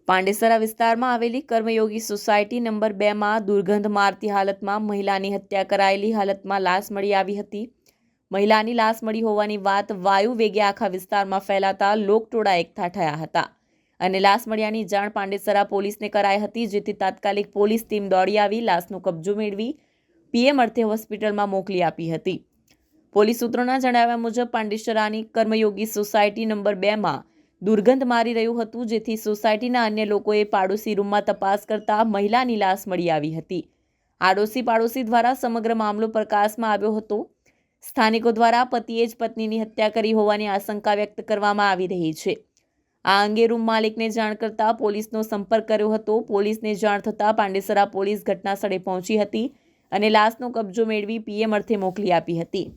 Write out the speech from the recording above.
પાંડેસરા વિસ્તારમાં આવેલી કર્મયોગી society number 2માં દુર્ગંધ મારતી હાલતમાં મહિલાની હત્યા કરાયેલી હાલતમાં લાશ મળી આવી હતી. મહિલાની લાશ મળી હોવાની વાત વાયુ વેગે આખા વિસ્તારમાં ફેલાતા લોકટોળા એકઠા થયા હતા અને લાશ મળ્યાની જાણ પાંડેસરા પોલીસને કરાઈ હતી, જેથી તાત્કાલિક પોલીસ ટીમ દોડી આવી લાશનો કબજો મેળવી પીએમ અર્થે હોસ્પિટલમાં મોકલી આપી હતી. પોલીસ સૂત્રોના જણાવ્યા મુજબ પાંડેસરાની કર્મયોગી સોસાયટી નંબર 2માં દુર્ગંધ મારી રહ્યું હતું, જેથી સોસાયટીના અન્ય લોકોએ પાડોશી રૂમમાં તપાસ કરતા મહિલાની લાશ મળી આવી હતી. આડોશી પાડોશી દ્વારા સમગ્ર મામલો પ્રકાશમાં આવ્યો હતો. સ્થાનિકો દ્વારા પતિએ જ પત્નીની હત્યા કરી હોવાની આશંકા વ્યક્ત કરવામાં આવી રહી છે. આ અંગે રૂમ માલિકને જાણ કરતા પોલીસનો સંપર્ક કર્યો હતો. પોલીસને જાણ થતાં પાંડેસરા પોલીસ ઘટના સ્થળે પહોંચી હતી અને લાશનો કબજો મેળવી પીએમ અર્થે મોકલી આપી હતી.